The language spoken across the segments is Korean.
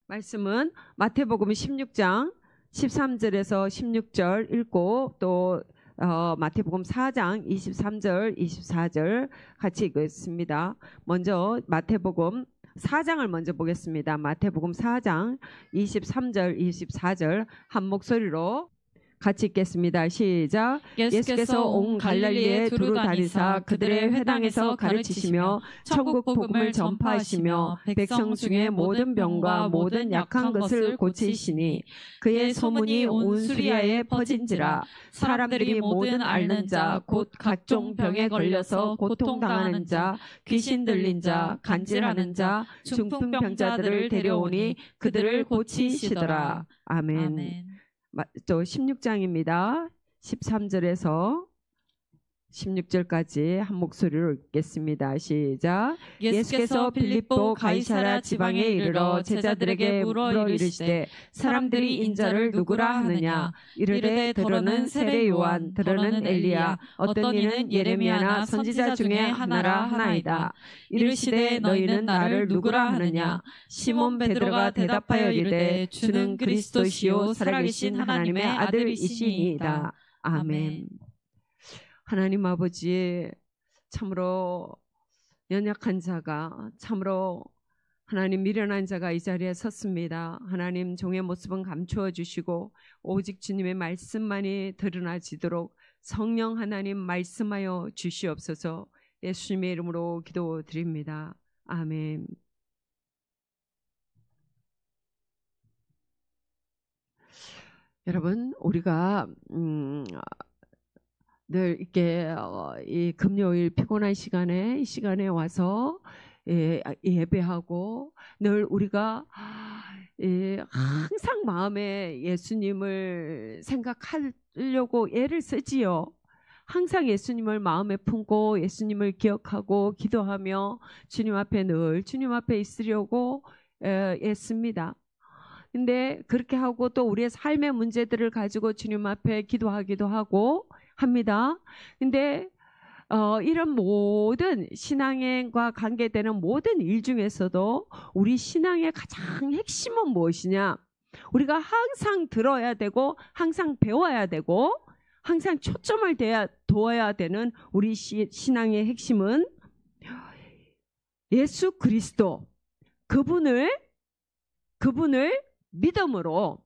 말씀은 마태복음 16장 13절에서 16절 읽고 또 마태복음 4장 23절 24절 같이 읽겠습니다. 먼저 마태복음 4장을 먼저 보겠습니다. 마태복음 4장 23절 24절 한 목소리로 같이 읽겠습니다. 시작. 예수께서 온 갈릴리에 두루 다니사 그들의 회당에서 가르치시며 천국 복음을 전파하시며 백성 중에 모든 병과 모든 약한 것을 고치시니 그의 소문이 온 수리아에 퍼진지라. 사람들이 모든 앓는 자 곧 각종 병에 걸려서 고통당하는 자 귀신 들린 자 간질하는 자 중풍병자들을 데려오니 그들을 고치시더라. 아멘. 또 16장입니다. 13절에서 16절까지 한 목소리로 읽겠습니다. 시작. 예수께서 빌립보 가이사랴 지방에 이르러 제자들에게 물어 이르시되 사람들이 인자를 누구라 하느냐. 이르되 더러는 세례 요한, 더러는 엘리야, 어떤 이는 예레미야나 선지자 중에 하나라 하나이다. 이르시되 너희는 나를 누구라 하느냐. 시몬 베드로가 대답하여 이르되 주는 그리스도시요 살아계신 하나님의 아들이시니이다. 아멘. 하나님 아버지, 참으로 연약한 자가, 참으로 하나님 미련한 자가 이 자리에 섰습니다. 하나님 종의 모습은 감추어 주시고 오직 주님의 말씀만이 드러나지도록 성령 하나님 말씀하여 주시옵소서. 예수님의 이름으로 기도드립니다. 아멘. 여러분, 우리가 늘 이렇게 이 금요일 피곤한 시간에 이 시간에 와서 예배하고 늘 우리가 항상 마음에 예수님을 생각하려고 애를 쓰지요. 항상 예수님을 마음에 품고 예수님을 기억하고 기도하며 주님 앞에 늘 주님 앞에 있으려고 애씁니다. 근데 그렇게 하고 또 우리의 삶의 문제들을 가지고 주님 앞에 기도하기도 하고 합니다. 근데 이런 모든 신앙과 관계되는 모든 일 중에서도 우리 신앙의 가장 핵심은 무엇이냐? 우리가 항상 들어야 되고 항상 배워야 되고 항상 초점을 둬야 되는 우리 신앙의 핵심은 예수 그리스도, 그분을 믿음으로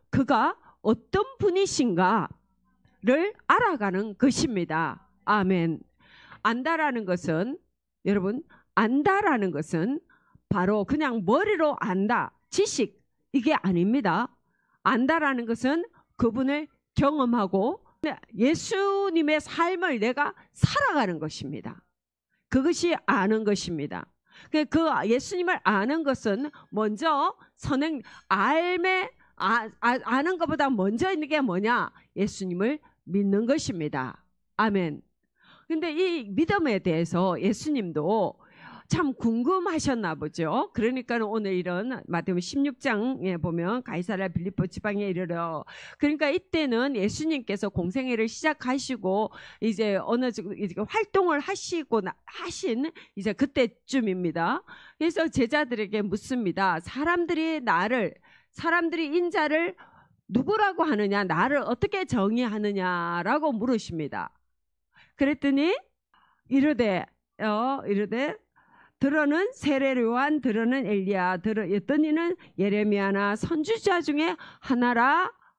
그가 어떤 분이신가 를 알아가는 것입니다. 아멘. 안다라는 것은, 여러분, 안다라는 것은 바로 그냥 머리로 안다, 지식, 이게 아닙니다. 안다라는 것은 그분을 경험하고 예수님의 삶을 내가 살아가는 것입니다. 그것이 아는 것입니다. 그 예수님을 아는 것은 먼저 아는 것보다 먼저 있는 게 뭐냐? 예수님을 믿는 것입니다. 아멘. 근데 이 믿음에 대해서 예수님도 참 궁금하셨나 보죠. 그러니까 오늘 이런 마태복음 16장에 보면 가이사랴 빌립보 지방에 이르러, 그러니까 이때는 예수님께서 공생애를 시작하시고 이제 어느 정도 활동을 하신 이제 그때쯤입니다. 그래서 제자들에게 묻습니다. 사람들이 인자를 누구라고 하느냐, 나를 어떻게 정의하느냐라고 물으십니다. 그랬더니 이르되 더러는 세례 요한, 더러는 엘리야, 어떤 이는 예레미야나 선지자 중에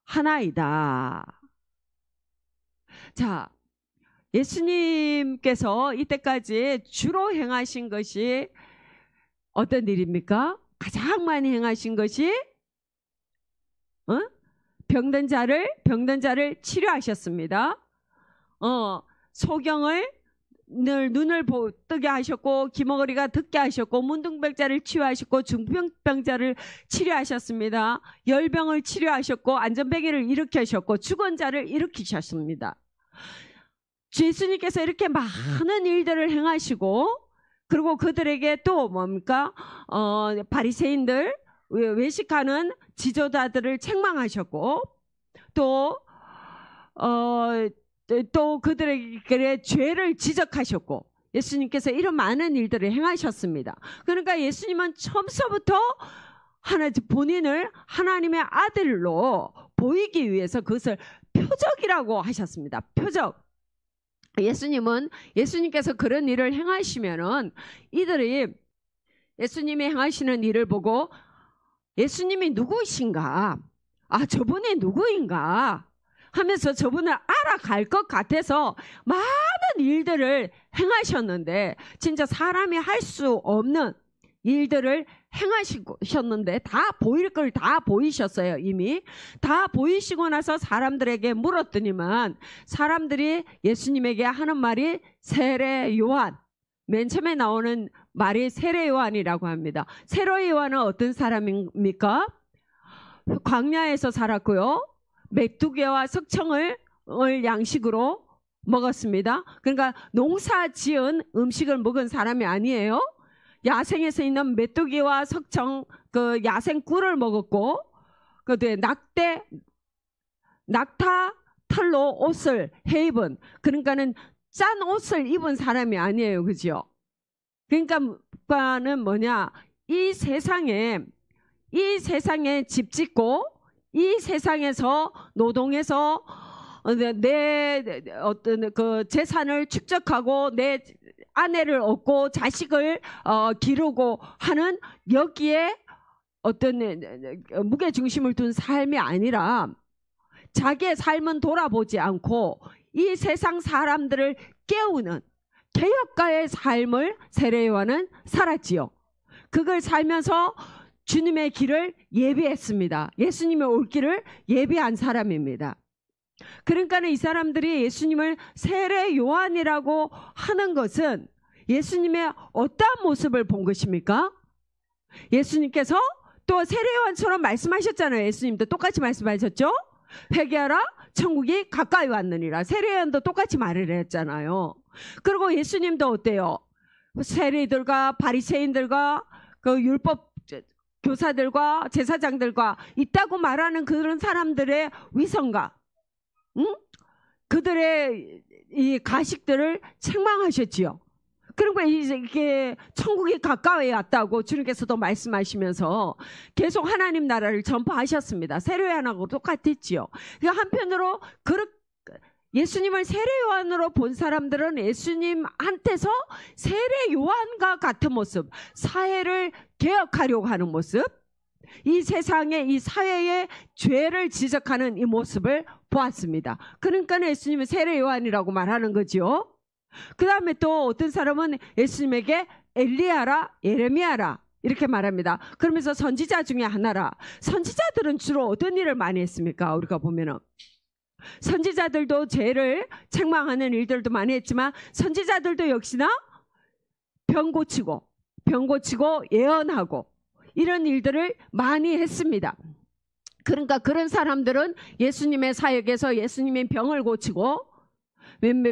하나이다. 자, 예수님께서 이때까지 주로 행하신 것이 어떤 일입니까? 가장 많이 행하신 것이 병든 자를 치료하셨습니다. 소경을 눈을 뜨게 하셨고, 귀머거리가 듣게 하셨고, 문둥병자를 치유하셨고, 중풍병자를 치료하셨습니다. 열병을 치료하셨고, 안전뱅이를 일으키셨고, 죽은 자를 일으키셨습니다. 예수님께서 이렇게 많은 일들을 행하시고, 그리고 그들에게 또 뭡니까? 바리새인들, 외식하는 지도자들을 책망하셨고, 또 그들에게 죄를 지적하셨고, 예수님께서 이런 많은 일들을 행하셨습니다. 그러니까 예수님은 처음서부터 본인을 하나님의 아들로 보이기 위해서 그것을 표적이라고 하셨습니다. 표적. 예수님께서 그런 일을 행하시면은 이들이 예수님이 행하시는 일을 보고 예수님이 누구이신가? 아, 저분이 누구인가? 하면서 저분을 알아갈 것 같아서 많은 일들을 행하셨는데, 진짜 사람이 할 수 없는 일들을 행하셨는데 다 보일 걸 다 보이셨어요. 이미 다 보이시고 나서 사람들에게 물었더니만 사람들이 예수님에게 하는 말이 세례 요한, 맨 처음에 나오는 말이 세례 요한이라고 합니다. 세례 요한은 어떤 사람입니까? 광야에서 살았고요, 메뚜기와 석청을 양식으로 먹었습니다. 그러니까 농사 지은 음식을 먹은 사람이 아니에요. 야생에서 있는 메뚜기와 석청, 그 야생 꿀을 먹었고, 그 뒤에 낙타 털로 옷을 해입은, 그러니까는 짠 옷을 입은 사람이 아니에요. 그죠? 그러니까는 뭐냐, 이 세상에 집 짓고 이 세상에서 노동해서 내 어떤 그 재산을 축적하고 내 아내를 얻고 자식을 기르고 하는, 여기에 어떤 무게 중심을 둔 삶이 아니라 자기의 삶은 돌아보지 않고 이 세상 사람들을 깨우는 개혁가의 삶을 세례 요한은 살았지요. 그걸 살면서 주님의 길을 예비했습니다. 예수님의 올 길을 예비한 사람입니다. 그러니까는 이 사람들이 예수님을 세례 요한이라고 하는 것은 예수님의 어떠한 모습을 본 것입니까? 예수님께서 또 세례 요한처럼 말씀하셨잖아요. 예수님도 똑같이 말씀하셨죠? 회개하라, 천국이 가까이 왔느니라. 세례 요한도 똑같이 말을 했잖아요. 그리고 예수님도 어때요? 세리들과 바리새인들과 그 율법 교사들과 제사장들과 있다고 말하는 그런 사람들의 위선과 그들의 이 가식들을 책망하셨지요. 그리고 이게 천국이 가까이 왔다고 주님께서도 말씀하시면서 계속 하나님 나라를 전파하셨습니다. 세례 요한하고 똑같았지요. 한편으로 예수님을 세례 요한으로 본 사람들은 예수님한테서 세례 요한과 같은 모습, 사회를 개혁하려고 하는 모습, 이 세상의 이 사회의 죄를 지적하는 이 모습을 보았습니다. 그러니까 예수님은 세례 요한이라고 말하는 거죠. 그 다음에 또 어떤 사람은 예수님에게 엘리야라, 예레미야라 이렇게 말합니다. 그러면서 선지자 중에 하나라. 선지자들은 주로 어떤 일을 많이 했습니까? 우리가 보면은 선지자들도 죄를 책망하는 일들도 많이 했지만 선지자들도 역시나 병 고치고 예언하고 이런 일들을 많이 했습니다. 그러니까 그런 사람들은 예수님의 사역에서 예수님의 병을 고치고,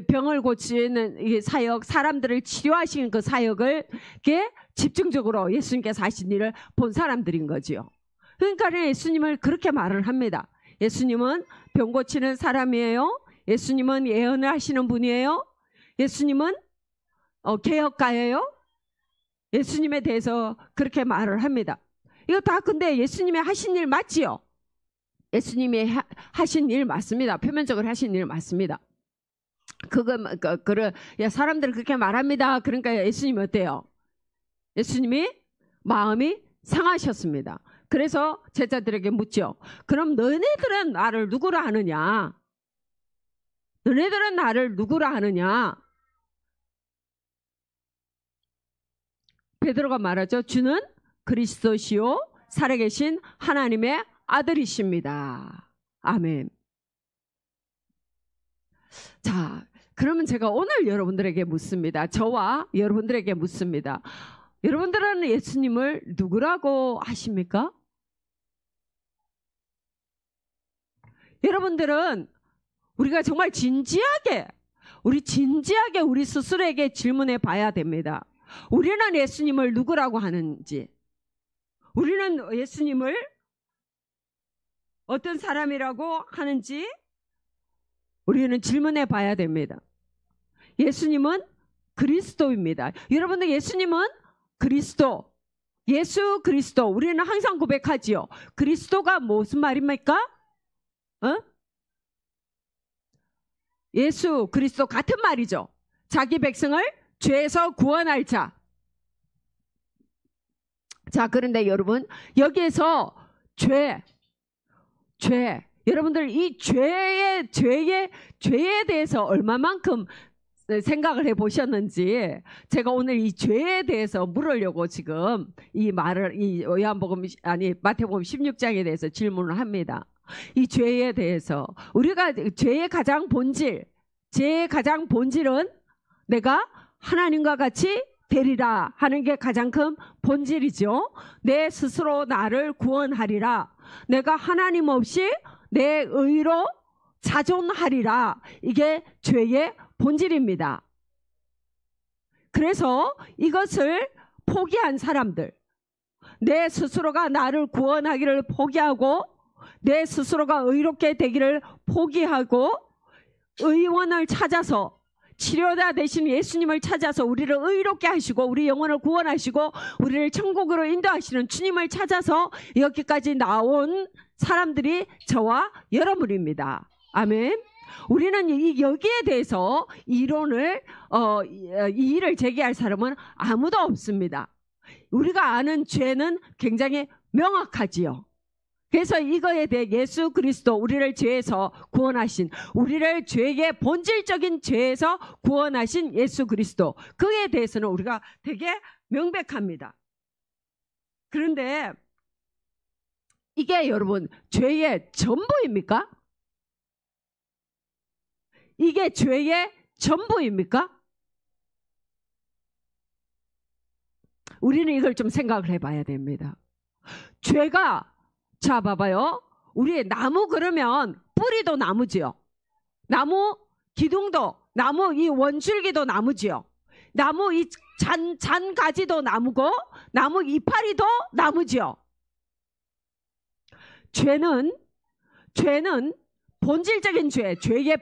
병을 고치는 이 사역, 사람들을 치료하시는 그 사역을 집중적으로 예수님께서 하신 일을 본 사람들인 거지요. 그러니까 예수님을 그렇게 말을 합니다. 예수님은 병 고치는 사람이에요. 예수님은 예언을 하시는 분이에요. 예수님은 개혁가예요. 예수님에 대해서 그렇게 말을 합니다. 이거 다 근데 예수님이 하신 일 맞지요? 예수님이 하신 일 맞습니다. 표면적으로 하신 일 맞습니다. 사람들은 그렇게 말합니다. 그러니까 예수님이 어때요? 예수님이 마음이 상하셨습니다. 그래서 제자들에게 묻죠. 그럼 너네들은 나를 누구라 하느냐? 너네들은 나를 누구라 하느냐? 베드로가 말하죠. 주는 그리스도시요 살아계신 하나님의 아들이십니다. 아멘. 자, 그러면 제가 오늘 여러분들에게 묻습니다. 저와 여러분들에게 묻습니다. 여러분들은 예수님을 누구라고 하십니까? 여러분들은 우리가 정말 진지하게 우리 스스로에게 질문해 봐야 됩니다. 우리는 예수님을 누구라고 하는지, 우리는 예수님을 어떤 사람이라고 하는지 우리는 질문해 봐야 됩니다. 예수님은 그리스도입니다. 여러분들 예수님은 그리스도, 예수 그리스도. 우리는 항상 고백하지요. 그리스도가 무슨 말입니까? 예수 그리스도 같은 말이죠. 자기 백성을 죄에서 구원할 자. 자, 그런데 여러분 여기에서 죄 여러분들 이 죄에 대해서 얼마만큼 생각을 해보셨는지 제가 오늘 이 죄에 대해서 물으려고 지금 이 말을 이 마태복음 16장에 대해서 질문을 합니다. 이 죄에 대해서 우리가 죄의 가장 본질은 내가 하나님과 같이 되리라 하는 게 가장 큰 본질이죠. 내 스스로 나를 구원하리라. 내가 하나님 없이 내 의로 자존하리라. 이게 죄의 본질입니다. 그래서 이것을 포기한 사람들, 내 스스로가 나를 구원하기를 포기하고 내 스스로가 의롭게 되기를 포기하고 의원을 찾아서 치료자 되신 예수님을 찾아서 우리를 의롭게 하시고 우리 영혼을 구원하시고 우리를 천국으로 인도하시는 주님을 찾아서 여기까지 나온 사람들이 저와 여러분입니다. 아멘. 우리는 여기에 대해서 이론을 이의를 제기할 사람은 아무도 없습니다. 우리가 아는 죄는 굉장히 명확하지요. 그래서 이거에 대해 예수 그리스도 우리를 죄에서 구원하신, 우리를 죄의 본질적인 죄에서 구원하신 예수 그리스도, 그에 대해서는 우리가 되게 명백합니다. 그런데 이게 여러분 죄의 전부입니까? 이게 죄의 전부입니까? 우리는 이걸 좀 생각을 해봐야 됩니다. 죄가, 자 봐봐요. 우리 나무 그러면 뿌리도 나무지요. 나무 기둥도 나무, 이 원줄기도 나무지요. 나무 이 잔가지도 나무고 나무 이파리도 나무지요. 죄는 본질적인 죄의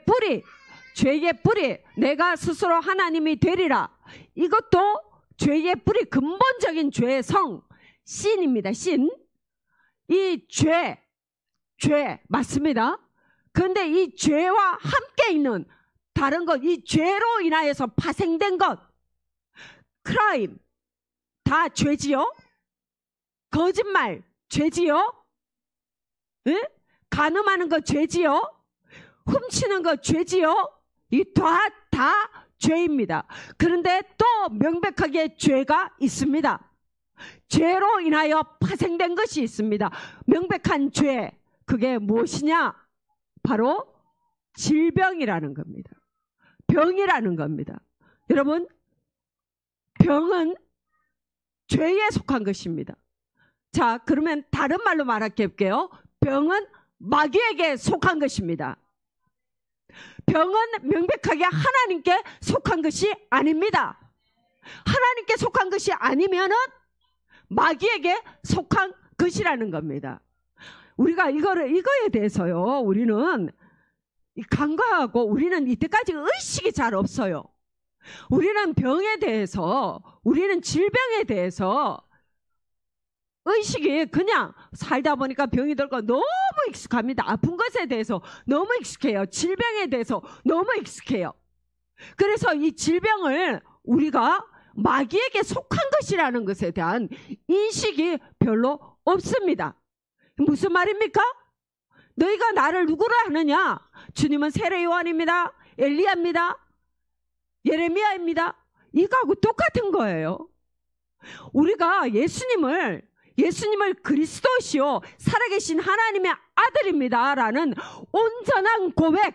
뿌리, 내가 스스로 하나님이 되리라. 이것도 죄의 뿌리, 근본적인 죄의 성, 신입니다. 신. 이 죄 맞습니다. 그런데 이 죄와 함께 있는 다른 것, 이 죄로 인하여서 파생된 것, 크라임, 다 죄지요. 거짓말 죄지요. 응? 간음하는 거 죄지요. 훔치는 거 죄지요. 이 다 죄입니다. 그런데 또 명백하게 죄가 있습니다. 죄로 인하여 파생된 것이 있습니다. 명백한 죄, 그게 무엇이냐? 바로 질병이라는 겁니다. 병이라는 겁니다. 여러분, 병은 죄에 속한 것입니다. 자, 그러면 다른 말로 말할게요. 병은 마귀에게 속한 것입니다. 병은 명백하게 하나님께 속한 것이 아닙니다. 하나님께 속한 것이 아니면은 마귀에게 속한 것이라는 겁니다. 우리가 이거에 대해서요, 우리는 간과하고 우리는 이때까지 의식이 잘 없어요. 우리는 병에 대해서, 우리는 질병에 대해서 의식이 그냥 살다 보니까 병이 들고 너무 익숙합니다. 아픈 것에 대해서 너무 익숙해요. 질병에 대해서 너무 익숙해요. 그래서 이 질병을 우리가 마귀에게 속한 것이라는 것에 대한 인식이 별로 없습니다. 무슨 말입니까? 너희가 나를 누구라 하느냐? 주님은 세례 요한입니다. 엘리야입니다. 예레미야입니다. 이거하고 똑같은 거예요. 우리가 예수님을 그리스도시요 살아계신 하나님의 아들입니다 라는 온전한 고백,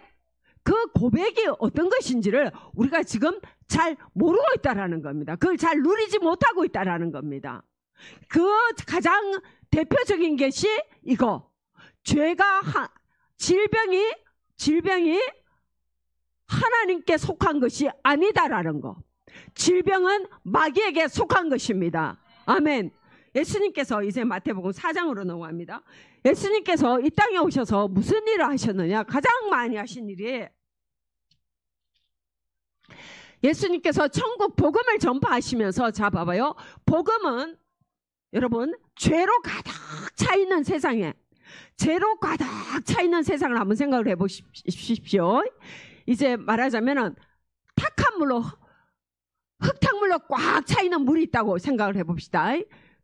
그 고백이 어떤 것인지를 우리가 지금 잘 모르고 있다라는 겁니다. 그걸 잘 누리지 못하고 있다라는 겁니다. 그 가장 대표적인 것이 이거, 질병이 하나님께 속한 것이 아니다라는 거. 질병은 마귀에게 속한 것입니다. 아멘. 예수님께서 이제 마태복음 4장으로 넘어갑니다. 예수님께서 이 땅에 오셔서 무슨 일을 하셨느냐? 가장 많이 하신 일이 예수님께서 천국 복음을 전파하시면서, 자 봐봐요. 복음은 여러분 죄로 가득 차 있는 세상에, 죄로 가득 차 있는 세상을 한번 생각을 해보십시오. 이제 말하자면은 탁한 물로, 흙탕물로 꽉 차 있는 물이 있다고 생각을 해봅시다.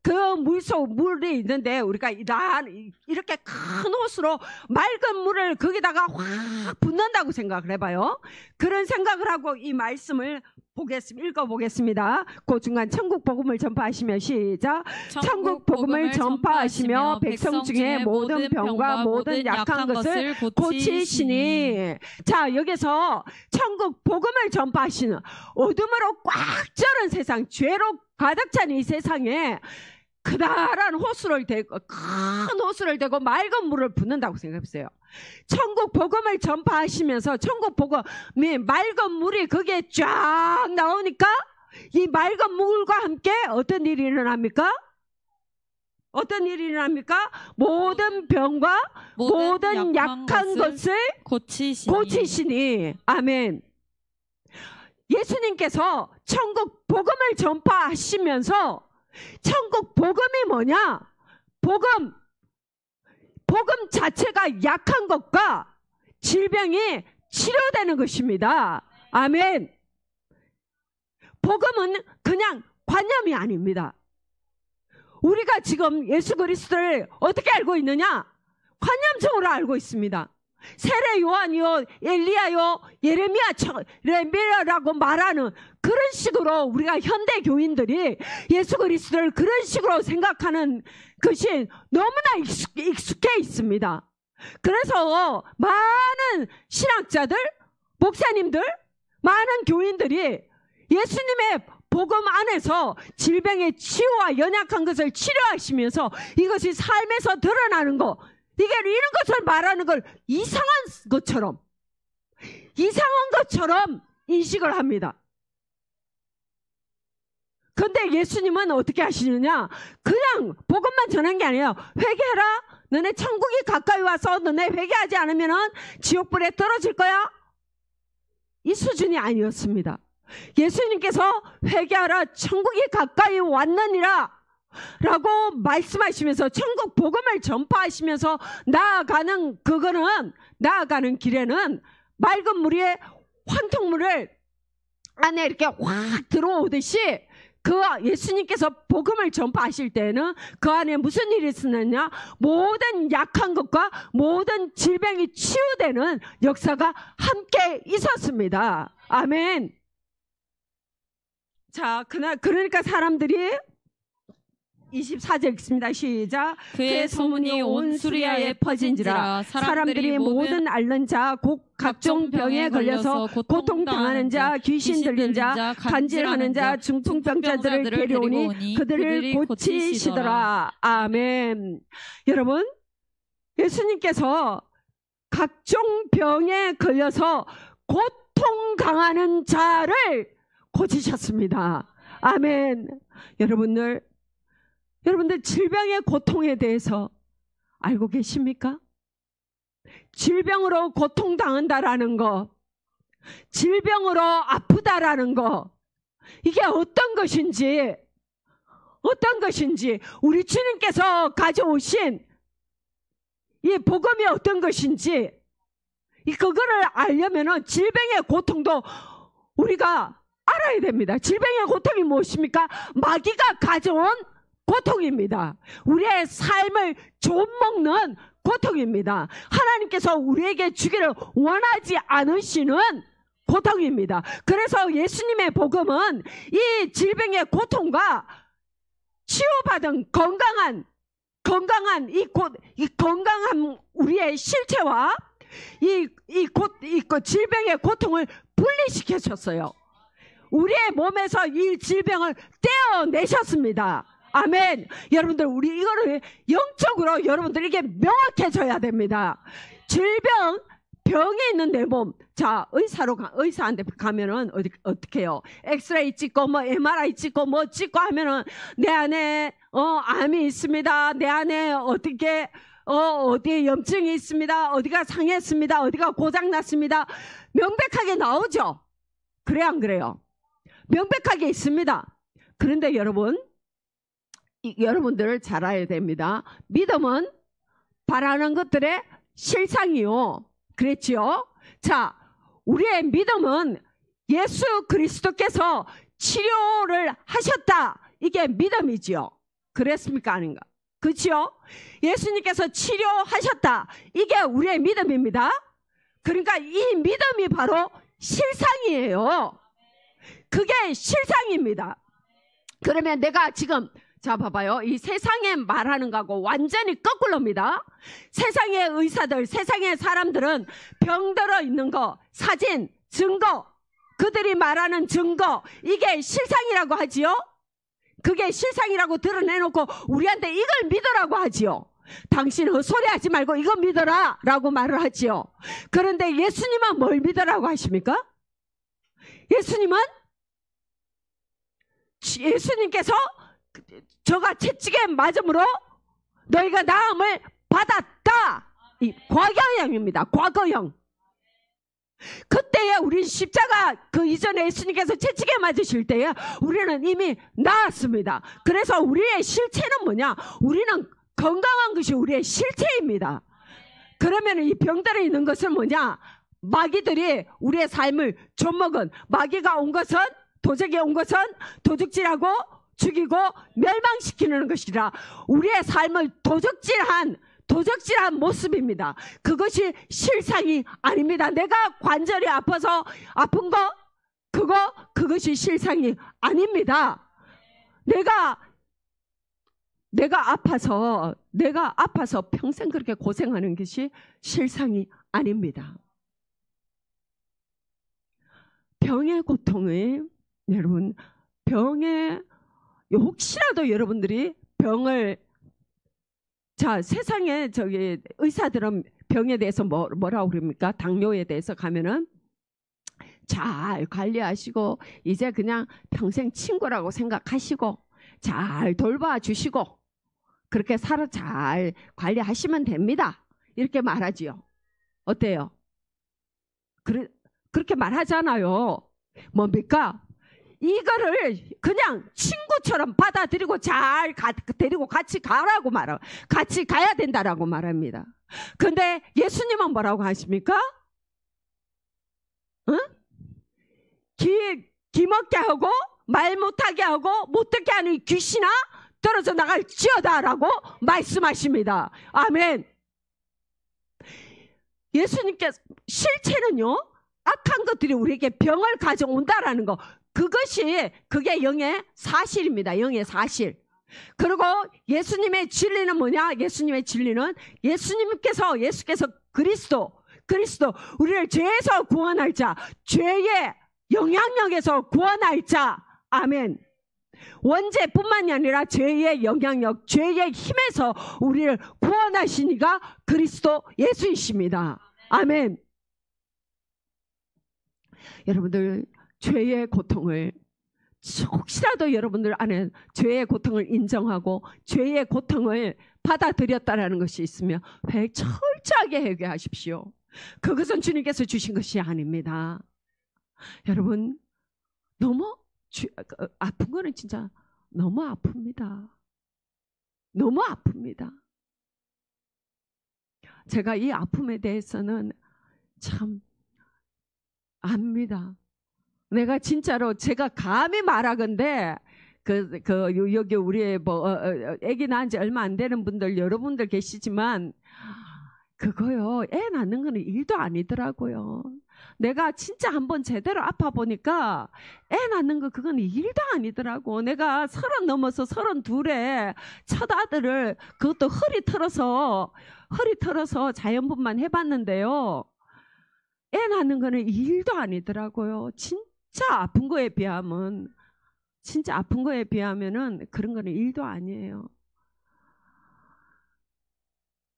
그 물이 있는데 우리가 이렇게 큰 호스로 맑은 물을 거기다가 확 붓는다고 생각을 해봐요. 그런 생각을 하고 이 말씀을 읽어보겠습니다. 그 중간 천국 복음을 전파하시며, 시작. 천국 복음을 전파하시며 백성 중에 모든 병과 모든 약한 것을 고치시니. 자, 여기서 천국 복음을 전파하시는, 어둠으로 꽉 쩔은 세상, 죄로 가득 찬 이 세상에 그다란 호수를 대고, 큰 호수를 대고 맑은 물을 붓는다고 생각해보세요. 천국 복음을 전파하시면서 천국 복음이 맑은 물이 거기에 쫙 나오니까 이 맑은 물과 함께 어떤 일이 일어납니까? 어떤 일이 일어납니까? 모든 병과 모든 약한 것을 고치시니. 아멘. 예수님께서 천국 복음을 전파하시면서, 천국 복음이 뭐냐? 복음 자체가 약한 것과 질병이 치료되는 것입니다. 아멘. 복음은 그냥 관념이 아닙니다. 우리가 지금 예수 그리스도를 어떻게 알고 있느냐? 관념적으로 알고 있습니다. 세례 요한이요, 엘리야요, 예레미야라고 말하는 그런 식으로 우리가 현대 교인들이 예수 그리스도를 그런 식으로 생각하는 것이 너무나 익숙해 있습니다. 그래서 많은 신학자들, 목사님들, 많은 교인들이 예수님의 복음 안에서 질병의 치유와 연약한 것을 치료하시면서 이것이 삶에서 드러나는 것, 이게 이런 것을 말하는 걸 이상한 것처럼 인식을 합니다. 근데 예수님은 어떻게 하시느냐? 그냥 복음만 전한 게 아니에요. 회개해라. 너네 천국이 가까이 와서 너네 회개하지 않으면 지옥불에 떨어질 거야. 이 수준이 아니었습니다. 예수님께서 회개하라, 천국이 가까이 왔느니라 라고 말씀하시면서 천국 복음을 전파하시면서 나아가는 길에는 맑은 물이 환통물을 안에 이렇게 확 들어오듯이, 그 예수님께서 복음을 전파하실 때는 그 안에 무슨 일이 있었느냐? 모든 약한 것과 모든 질병이 치유되는 역사가 함께 있었습니다. 아멘. 자, 그러니까 사람들이 24절 읽습니다. 시작. 그의 소문이 온 수리아에 퍼진지라. 사람들이 모든 앓는 자, 각종 병에 걸려서 고통당하는 자, 귀신 들린 자, 간질하는 자, 중풍병자들을 데려오니 그들을 고치시더라. 아멘. 여러분, 예수님께서 각종 병에 걸려서 고통 당하는 자를 고치셨습니다. 아멘. 여러분들 질병의 고통에 대해서 알고 계십니까? 질병으로 고통당한다라는 거, 질병으로 아프다라는 거, 이게 어떤 것인지 우리 주님께서 가져오신 이 복음이 어떤 것인지, 그거를 알려면은 질병의 고통도 우리가 알아야 됩니다. 질병의 고통이 무엇입니까? 마귀가 가져온 고통입니다. 우리의 삶을 좀먹는 고통입니다. 하나님께서 우리에게 주기를 원하지 않으시는 고통입니다. 그래서 예수님의 복음은 이 질병의 고통과 치유받은 건강한 우리의 실체와 이 질병의 고통을 분리시켜줬어요. 우리의 몸에서 이 질병을 떼어내셨습니다. 아멘. 여러분들, 우리 이거를 영적으로 여러분들에게 명확해져야 됩니다. 병에 있는 내 몸. 자, 의사한테 가면은 어떻게 해요? 엑스레이 찍고 MRI 찍고 찍고 하면은 내 안에 암이 있습니다. 내 안에 어디에 염증이 있습니다. 어디가 상했습니다. 어디가 고장났습니다. 명백하게 나오죠. 그래 안 그래요? 명백하게 있습니다. 그런데 여러분들 잘 알아야 됩니다. 믿음은 바라는 것들의 실상이요. 그랬지요? 자, 우리의 믿음은 예수 그리스도께서 치료를 하셨다. 이게 믿음이지요. 그랬습니까? 아닌가? 그렇지요? 예수님께서 치료하셨다. 이게 우리의 믿음입니다. 그러니까 이 믿음이 바로 실상이에요. 그게 실상입니다. 그러면 내가 지금 자 봐봐요. 이 세상에 말하는 거하고 완전히 거꾸로입니다. 세상의 의사들, 세상의 사람들은 병들어 있는 거, 사진, 증거, 그들이 말하는 증거, 이게 실상이라고 하지요. 그게 실상이라고 드러내놓고 우리한테 이걸 믿으라고 하지요. 당신 헛소리하지 말고 이거 믿어라 라고 말을 하지요. 그런데 예수님은 뭘 믿으라고 하십니까? 예수님께서 저가 채찍에 맞음으로 너희가 나음을 받았다. 이 과거형입니다. 과거형. 그때에 우리 십자가 그 이전에 예수님께서 채찍에 맞으실 때에 우리는 이미 나았습니다. 그래서 우리의 실체는 뭐냐? 우리는 건강한 것이 우리의 실체입니다. 그러면 이 병들어 있는 것은 뭐냐? 마귀들이 우리의 삶을 좀먹은, 마귀가 온 것은, 도적이 온 것은 도둑질하고 죽이고 멸망시키는 것이라 우리의 삶을 도적질한 모습입니다. 그것이 실상이 아닙니다. 내가 관절이 아파서 아픈 거 그것이 실상이 아닙니다. 내가 아파서 평생 그렇게 고생하는 것이 실상이 아닙니다. 병의 고통을 여러분 혹시라도 여러분들이 병을 자 세상에 저기 의사들은 병에 대해서 뭐라고 그럽니까? 당뇨에 대해서 가면은 잘 관리하시고 이제 그냥 평생 친구라고 생각하시고 잘 돌봐주시고 그렇게 살아 잘 관리하시면 됩니다. 이렇게 말하지요. 어때요? 그렇게 말하잖아요. 뭡니까? 이거를 그냥 친구처럼 받아들이고 잘 데리고 같이 가라고 말하고 같이 가야 된다라고 말합니다. 근데 예수님은 뭐라고 하십니까? 응? 귀 먹게 하고 말 못하게 하고 못 듣게 하는 귀신아 떨어져 나갈지어다라고 말씀하십니다. 아멘. 예수님께서 실체는요 악한 것들이 우리에게 병을 가져온다라는 거 그게 영의 사실입니다. 영의 사실. 그리고 예수님의 진리는 뭐냐? 예수님의 진리는 예수께서 그리스도 우리를 죄에서 구원할 자, 죄의 영향력에서 구원할 자. 아멘. 원죄뿐만이 아니라 죄의 영향력, 죄의 힘에서 우리를 구원하신 이가 그리스도 예수이십니다. 아멘. 여러분들 죄의 고통을 혹시라도 여러분들 안에 죄의 고통을 인정하고 죄의 고통을 받아들였다라는 것이 있으면 철저하게 회개하십시오. 그것은 주님께서 주신 것이 아닙니다. 여러분 너무 아픈 거는 진짜 너무 아픕니다. 너무 아픕니다. 제가 이 아픔에 대해서는 참 압니다. 내가 진짜로 제가 감히 말하건대 여기 우리 아기 낳은 지 얼마 안 되는 분들 여러분들 계시지만 그거요 애 낳는 거는 일도 아니더라고요. 내가 진짜 한번 제대로 아파 보니까 애 낳는 거 그건 일도 아니더라고. 내가 30 넘어서 32에 첫 아들을 그것도 허리 털어서 자연분만 해봤는데요. 애 낳는 거는 일도 아니더라고요. 진짜 아픈 거에 비하면은 그런 거는 일도 아니에요.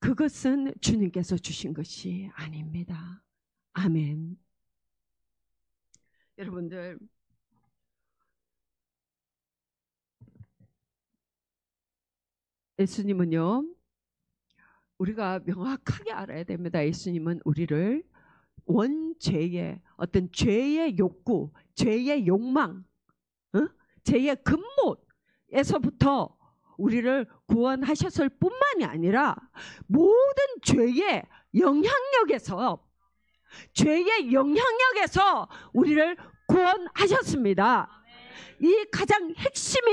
그것은 주님께서 주신 것이 아닙니다. 아멘. 여러분들 예수님은요 우리가 명확하게 알아야 됩니다. 예수님은 우리를 원죄의 어떤 죄의 욕구, 죄의 욕망 죄의 근본에서부터 우리를 구원하셨을 뿐만이 아니라 모든 죄의 영향력에서 우리를 구원하셨습니다. 이 가장 핵심이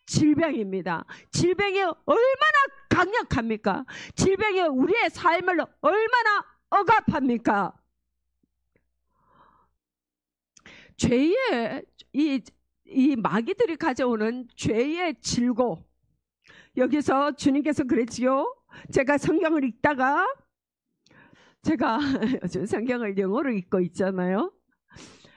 질병입니다. 질병이 얼마나 강력합니까? 질병이 우리의 삶을 얼마나 억압합니까? 죄의 이 마귀들이 가져오는 죄의 질고, 여기서 주님께서 그랬지요. 제가 성경을 읽다가, 제가 요즘 성경을 영어로 읽고 있잖아요.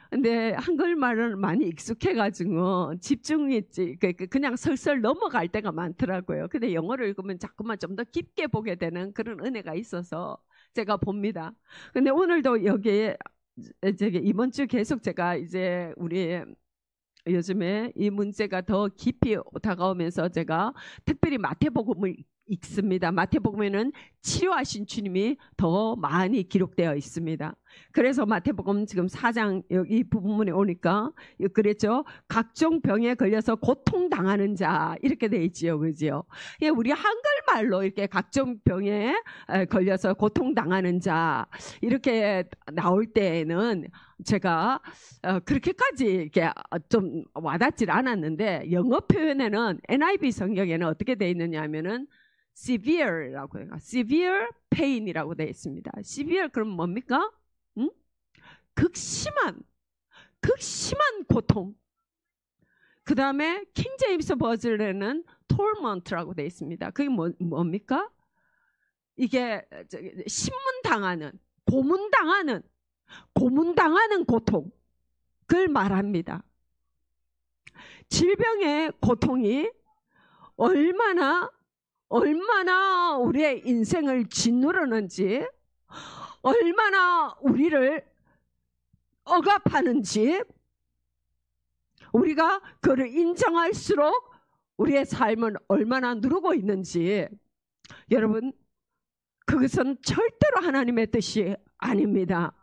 근데 한글말은 많이 익숙해가지고 집중했지, 그냥 설설 넘어갈 때가 많더라고요. 근데 영어를 읽으면 자꾸만 좀 더 깊게 보게 되는 그런 은혜가 있어서 제가 봅니다. 근데 오늘도 여기에 이번 주 계속 제가 이제 우리 요즘에 이 문제가 더 깊이 다가오면서 제가 특별히 마태복음을 읽습니다. 마태복음에는 치료하신 주님이 더 많이 기록되어 있습니다. 그래서 마태복음 지금 4장 이 부분에 오니까 그랬죠. 각종 병에 걸려서 고통당하는 자, 이렇게 돼 있지요. 그죠? 우리 한글말로 이렇게 각종 병에 걸려서 고통당하는 자, 이렇게 나올 때에는 제가 그렇게까지 이렇게 좀 와닿질 않았는데, 영어 표현에는 NIV 성경에는 어떻게 돼 있느냐 하면은 severe라고 해요. severe pain이라고 되어 있습니다. severe 그럼 뭡니까? 극심한 고통. 그 다음에 킹 제임스 버전에는 torment라고 되어 있습니다. 그게 뭡니까? 이게 고문당하는 고통, 그걸 말합니다. 질병의 고통이 얼마나 우리의 인생을 짓누르는지, 얼마나 우리를 억압하는지, 우리가 그를 인정할수록 우리의 삶은 얼마나 누르고 있는지, 여러분, 그것은 절대로 하나님의 뜻이 아닙니다.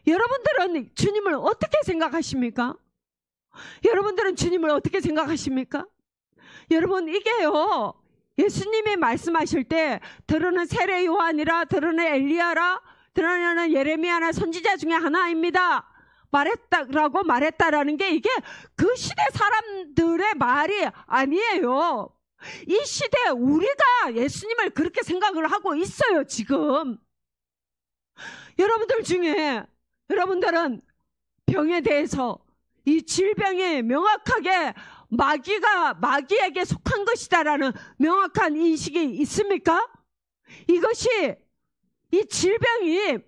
여러분들은 주님을 어떻게 생각하십니까? 여러분들은 주님을 어떻게 생각하십니까? 여러분, 이게요, 예수님이 말씀하실 때 들으는 세례 요한이라, 들으는 엘리야라, 들으는 예레미야나 선지자 중에 하나입니다 말했다라고 말했다라는 게, 이게 그 시대 사람들의 말이 아니에요. 이 시대에 우리가 예수님을 그렇게 생각을 하고 있어요. 지금 여러분들 중에, 여러분들은 병에 대해서, 이 질병이 명확하게 마귀에게 속한 것이다라는 명확한 인식이 있습니까? 이것이, 이 질병이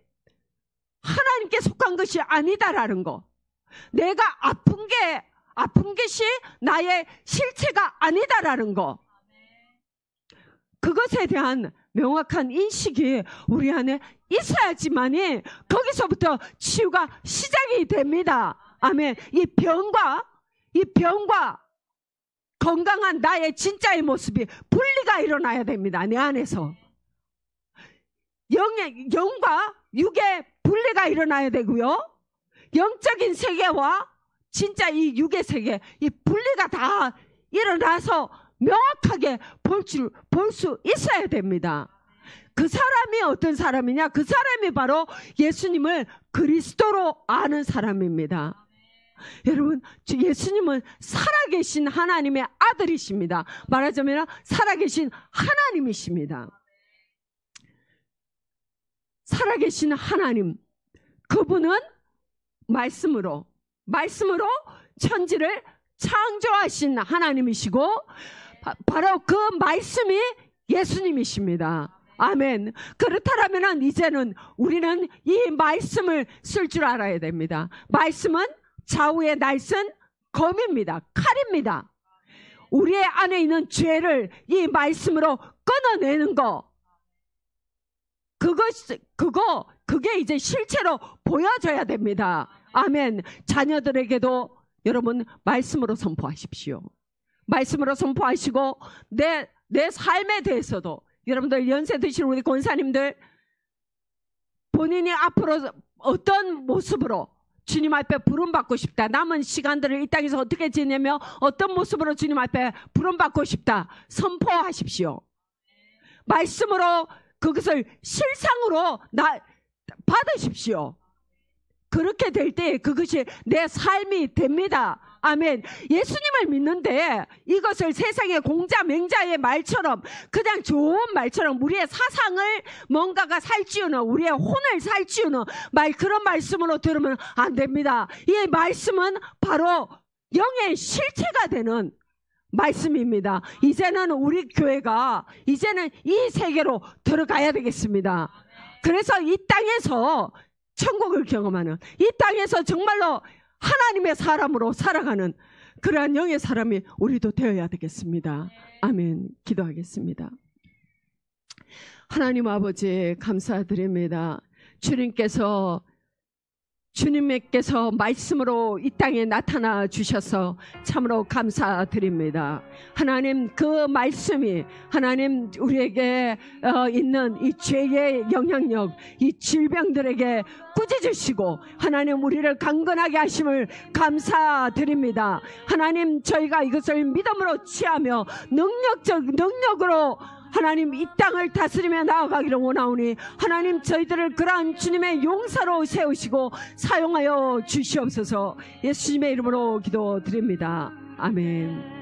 하나님께 속한 것이 아니다라는 거, 내가 아픈 것이 나의 실체가 아니다라는 거, 그것에 대한 명확한 인식이 우리 안에 있어야지만이 거기서부터 치유가 시작이 됩니다. 아멘. 이 병과 건강한 나의 진짜의 모습이 분리가 일어나야 됩니다. 내 안에서 영과 육의 분리가 일어나야 되고요, 영적인 세계와 진짜 이 육의 세계, 이 분리가 다 일어나서 명확하게 볼 수 있어야 됩니다. 그 사람이 어떤 사람이냐? 그 사람이 바로 예수님을 그리스도로 아는 사람입니다. 여러분, 예수님은 살아계신 하나님의 아들이십니다. 말하자면 살아계신 하나님이십니다. 살아계신 하나님, 그분은 말씀으로 천지를 창조하신 하나님이시고, 바로 그 말씀이 예수님이십니다. 아멘. 그렇다면 이제는 우리는 이 말씀을 쓸 줄 알아야 됩니다. 말씀은 좌우의 날선 검입니다. 칼입니다. 우리의 안에 있는 죄를 이 말씀으로 끊어내는 거, 그게 이제 실체로 보여져야 됩니다. 아멘. 자녀들에게도 여러분 말씀으로 선포하십시오. 말씀으로 선포하시고, 내 삶에 대해서도 여러분들 연세 드신 우리 권사님들, 본인이 앞으로 어떤 모습으로 주님 앞에 부름받고 싶다. 남은 시간들을 이 땅에서 어떻게 지내며 어떤 모습으로 주님 앞에 부름받고 싶다. 선포하십시오. 말씀으로 그것을 실상으로 받으십시오. 그렇게 될 때 그것이 내 삶이 됩니다. 아멘. 예수님을 믿는데 이것을 세상의 공자 맹자의 말처럼 그냥 좋은 말처럼 우리의 사상을 뭔가가 살찌우는 우리의 혼을 살찌우는 그런 말씀으로 들으면 안 됩니다. 이 말씀은 바로 영의 실체가 되는 말씀입니다. 이제는 우리 교회가 이제는 이 세계로 들어가야 되겠습니다. 그래서 이 땅에서 천국을 경험하는, 이 땅에서 정말로 하나님의 사람으로 살아가는 그러한 영의 사람이 우리도 되어야 되겠습니다. 아멘. 기도하겠습니다. 하나님 아버지 감사드립니다. 주님께서 말씀으로 이 땅에 나타나 주셔서 참으로 감사드립니다. 하나님, 그 말씀이 하나님 우리에게 있는 이 죄의 영향력, 이 질병들에게 꾸짖으시고 하나님 우리를 강건하게 하심을 감사드립니다. 하나님, 저희가 이것을 믿음으로 취하며 능력으로 하나님 이 땅을 다스리며 나아가기를 원하오니 하나님 저희들을 그러한 주님의 용사로 세우시고 사용하여 주시옵소서. 예수님의 이름으로 기도드립니다. 아멘.